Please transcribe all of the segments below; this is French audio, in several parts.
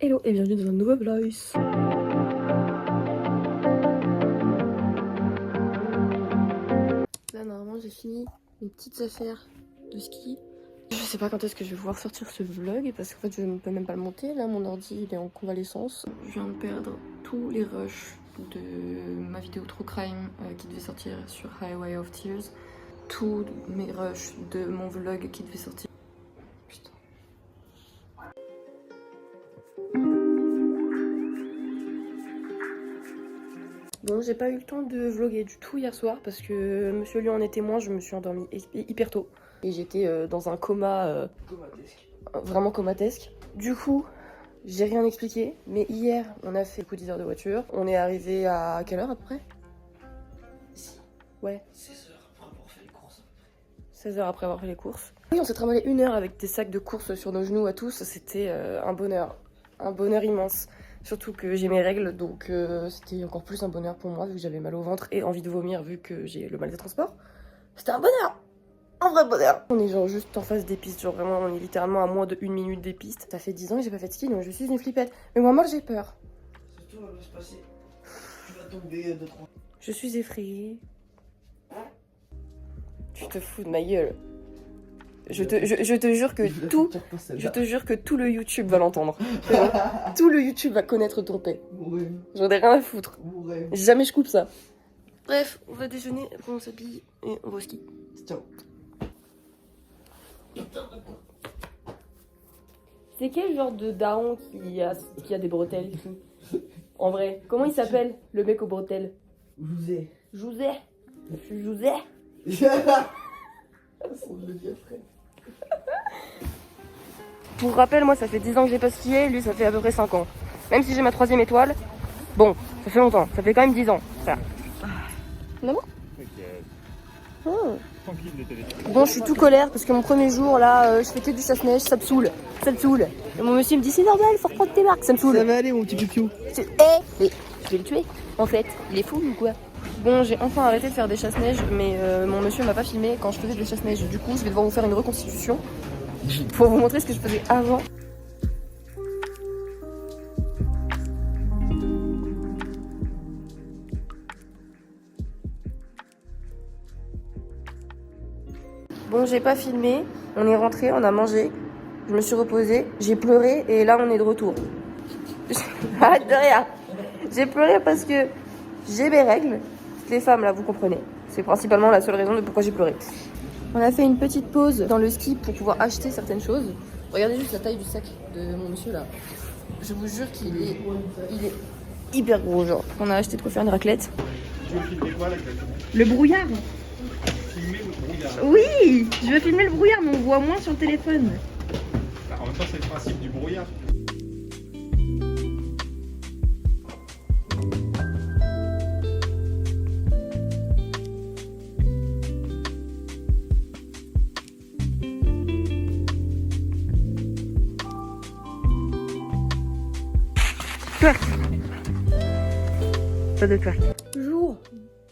Hello et bienvenue dans un nouveau vlog. Là normalement j'ai fini mes petites affaires de ski. Je sais pas quand est-ce que je vais pouvoir sortir ce vlog parce qu'en fait je ne peux même pas le monter. Là mon ordi il est en convalescence. Je viens de perdre tous les rushs de ma vidéo True Crime qui devait sortir sur Highway of Tears. Tous mes rushs de mon vlog qui devait sortir. Putain. Bon, j'ai pas eu le temps de vlogger du tout hier soir parce que Monsieur Lyon en est témoin, je me suis endormie hyper tôt. Et j'étais dans un coma comatesque. Vraiment comatesque. Du coup, j'ai rien expliqué, mais hier, on a fait 10 heures de voiture. On est arrivé à quelle heure à peu près? Ici. Ouais. 16 heures après avoir fait les courses. 16 heures après avoir fait les courses. Oui, on s'est trimballé 1 heure avec des sacs de courses sur nos genoux à tous. C'était un bonheur. Un bonheur immense. Surtout que j'ai mes règles, donc c'était encore plus un bonheur pour moi vu que j'avais mal au ventre et envie de vomir vu que j'ai le mal des transports. C'était un bonheur! Un vrai bonheur! On est genre juste en face des pistes, genre vraiment on est littéralement à moins de 1 minute des pistes. Ça fait 10 ans que j'ai pas fait de ski donc je suis une flippette. Mais moi j'ai peur. Tout va se passer. Tu vas tomber de 3. Je suis effrayée. Tu te fous de ma gueule. Je te jure que tout le YouTube va l'entendre. Tout le YouTube va connaître ton paix. J'en ai rien à foutre. Jamais je coupe ça. Bref, on va déjeuner, après on s'habille et on va au ski. Ciao. C'est quel genre de daron qui a des bretelles ici? En vrai, comment il s'appelle le mec aux bretelles? Jouzé. Jouzé. Je suis Jouzé. Pour rappel, moi ça fait 10 ans que j'ai pas skié, lui ça fait à peu près 5 ans. Même si j'ai ma 3e étoile, bon, ça fait longtemps, ça fait quand même 10 ans. Ça. Non bon? Oh. Bon, je suis tout colère parce que mon premier jour là, je fais que du chasse-neige, ça me saoule. Ça me saoule. Et mon monsieur me dit c'est normal, faut reprendre tes marques, ça me saoule. Ça va aller mon petit pipiou. Mais je vais le tuer, en fait. Il est fou ou quoi? Bon, j'ai enfin arrêté de faire des chasse-neige, mais mon monsieur m'a pas filmé quand je faisais des chasse-neige. Du coup, je vais devoir vous faire une reconstitution pour vous montrer ce que je faisais avant. Bon, j'ai pas filmé, on est rentré, on a mangé, je me suis reposée, j'ai pleuré et là on est de retour. Arrête de rire. J'ai pleuré parce que j'ai mes règles. Les femmes là, vous comprenez. C'est principalement la seule raison de pourquoi j'ai pleuré. On a fait une petite pause dans le ski pour pouvoir acheter certaines choses. Regardez juste la taille du sac de mon monsieur là. Je vous jure qu'il est hyper gros genre. On a acheté de quoi faire une raclette. Tu veux filmer quoi là exactement? Le brouillard. Filmer le brouillard. Oui, je veux filmer le brouillard mais on voit moins sur le téléphone. Bah, en même temps, c'est le principe du brouillard. Twerk. Pas de twerk. Jour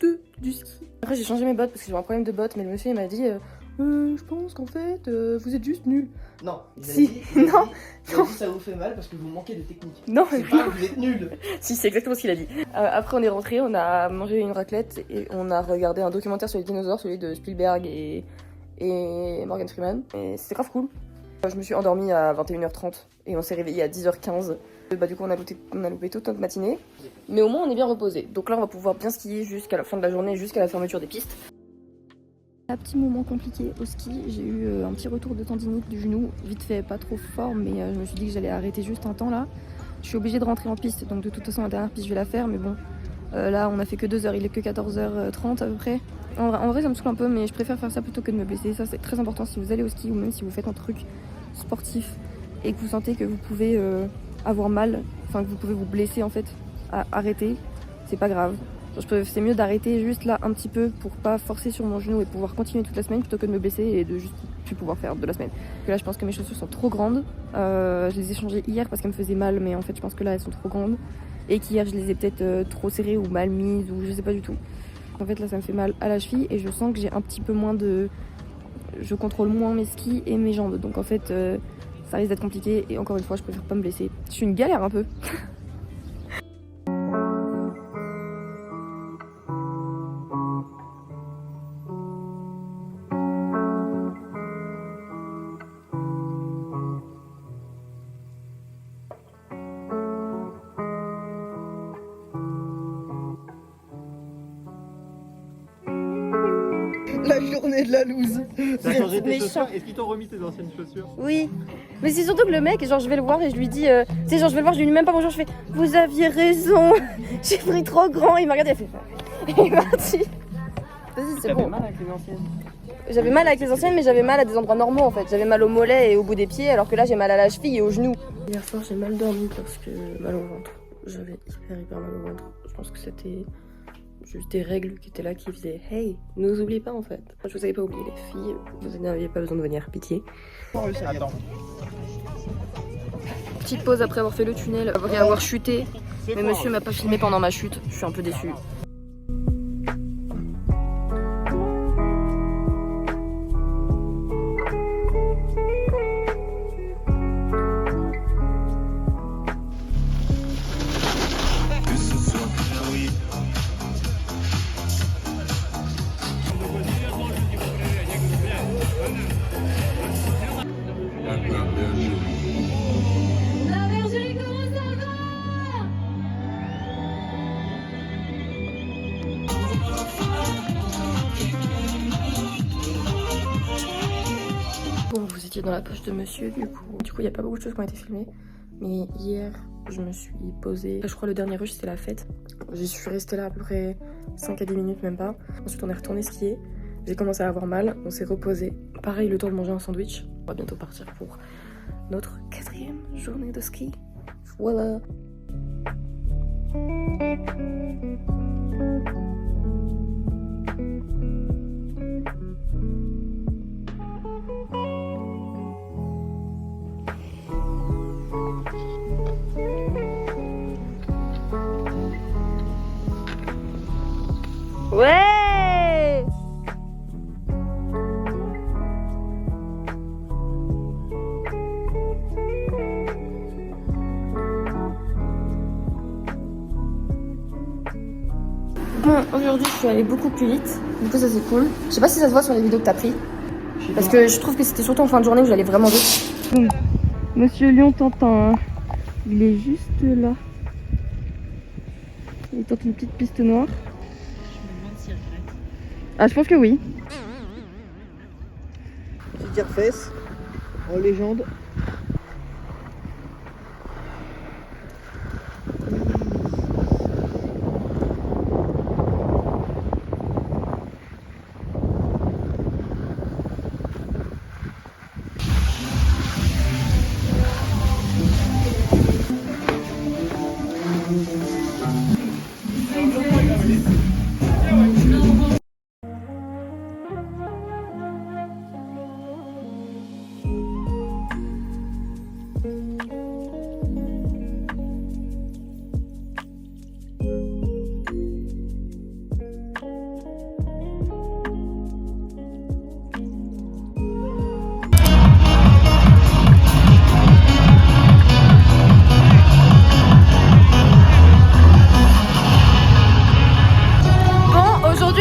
2 du ski. Après j'ai changé mes bottes parce que j'ai un problème de bottes, mais le monsieur il m'a dit je pense qu'en fait vous êtes juste nuls. Non. Si. Il a Non. dit ça vous fait mal parce que vous manquez de technique. Non, C'est pas que vous êtes nuls. Si, c'est exactement ce qu'il a dit. Après on est rentré, on a mangé une raclette et on a regardé un documentaire sur les dinosaures, celui de Spielberg et Morgan Freeman. Et c'était grave cool. Je me suis endormie à 21h30 et on s'est réveillé à 10h15. Bah, du coup, on a loupé toute notre matinée. Mais au moins, on est bien reposé. Donc là, on va pouvoir bien skier jusqu'à la fin de la journée, jusqu'à la fermeture des pistes. Un petit moment compliqué au ski. J'ai eu un petit retour de tendinite du genou. Vite fait, pas trop fort, mais je me suis dit que j'allais arrêter juste un temps là. Je suis obligée de rentrer en piste. Donc de toute façon, la dernière piste, je vais la faire. Mais bon, là, on a fait que 2 heures. Il est que 14h30 à peu près. En vrai, ça me saoule un peu, mais je préfère faire ça plutôt que de me blesser. Ça, c'est très important si vous allez au ski ou même si vous faites un truc sportif et que vous sentez que vous pouvez avoir mal, enfin que vous pouvez vous blesser en fait, à arrêter, c'est pas grave. C'est mieux d'arrêter juste là un petit peu pour pas forcer sur mon genou et pouvoir continuer toute la semaine plutôt que de me blesser et de juste plus pouvoir faire de la semaine. Parce que là je pense que mes chaussures sont trop grandes, je les ai changées hier parce qu'elles me faisaient mal, mais en fait je pense que là elles sont trop grandes et qu'hier je les ai peut-être trop serrées ou mal mises ou je sais pas du tout. En fait là ça me fait mal à la cheville et je sens que j'ai un petit peu moins de... Je contrôle moins mes skis et mes jambes, donc en fait ça risque d'être compliqué et encore une fois je préfère pas me blesser. Je suis une galère un peu. La journée de la loose. T'as changé tes méchant. chaussures? Est-ce qu'ils t'ont remis tes anciennes chaussures? Oui, mais c'est surtout que le mec, genre je vais le voir et je lui dis, tu sais genre je vais le voir, je lui dis même pas bonjour, je fais vous aviez raison, j'ai pris trop grand, il m'a regardé, il a fait et il m'a dit vas-y c'est bon. mal avec les anciennes. J'avais mal avec les anciennes mais j'avais mal à des endroits normaux en fait, j'avais mal au mollet et au bout des pieds alors que là j'ai mal à la cheville et aux genoux. Hier soir j'ai mal dormi parce que mal au ventre, j'avais hyper mal au ventre, je pense que c'était juste des règles qui étaient là qui faisaient hey, ne nous oublie pas en fait. Je vous avais pas oublié les filles, vous n'aviez pas besoin de venir, pitié. Attends. Petite pause après avoir fait le tunnel, après avoir chuté. Mais monsieur m'a pas filmé pendant ma chute, je suis un peu déçue. Bon, vous étiez dans la poche de monsieur, du coup, il n'y a pas beaucoup de choses qui ont été filmées. Mais hier, je me suis posée. Je crois le dernier rush, c'était la fête. J'y suis restée là à peu près 5 à 10 minutes, même pas. Ensuite, on est retourné skier. J'ai commencé à avoir mal, on s'est reposé. Pareil, le temps de manger un sandwich. On va bientôt partir pour notre 4e journée de ski. Voilà. Ouais! Bon, aujourd'hui je suis allée beaucoup plus vite, du coup ça c'est cool. Je sais pas si ça se voit sur les vidéos que t'as pris, parce que je trouve que c'était surtout en fin de journée où j'allais vraiment vite. Bon, Monsieur Lion t'entend, hein. Il est juste là. Il tente une petite piste noire. Ah, je pense que oui. Petit air-fesse en légende.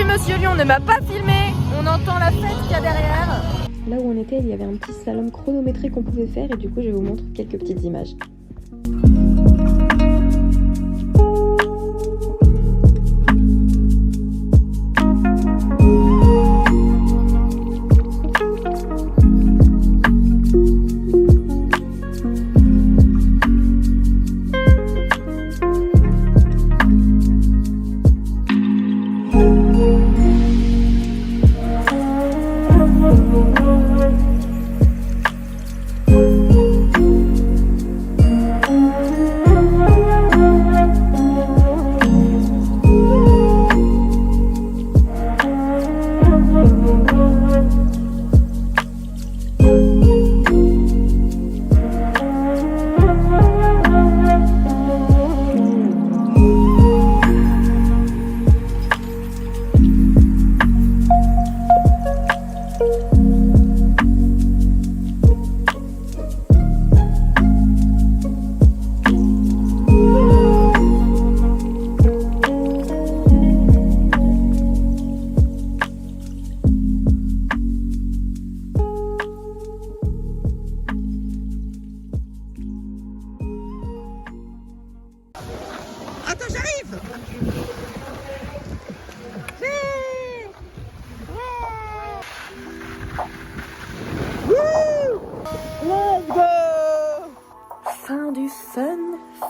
Monsieur Lion ne m'a pas filmé. On entend la fête qu'il y a derrière. Là où on était, il y avait un petit slalom chronométré qu'on pouvait faire et du coup je vous montre quelques petites images. Attends, j'arrive. Fin du fun,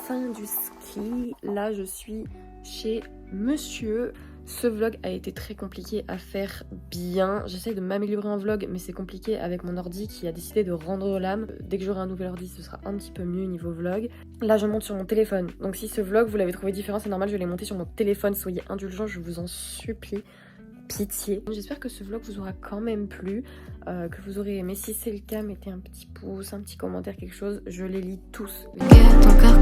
fin du ski. Là, je suis chez monsieur. Ce vlog a été très compliqué à faire bien. J'essaie de m'améliorer en vlog, mais c'est compliqué avec mon ordi qui a décidé de rendre l'âme. Dès que j'aurai un nouvel ordi, ce sera un petit peu mieux niveau vlog. Là, je monte sur mon téléphone. Donc si ce vlog, vous l'avez trouvé différent, c'est normal, je l'ai monté sur mon téléphone. Soyez indulgents, je vous en supplie. Pitié. J'espère que ce vlog vous aura quand même plu, que vous aurez aimé. Si c'est le cas, mettez un petit pouce, un petit commentaire, quelque chose. Je les lis tous. Ton corps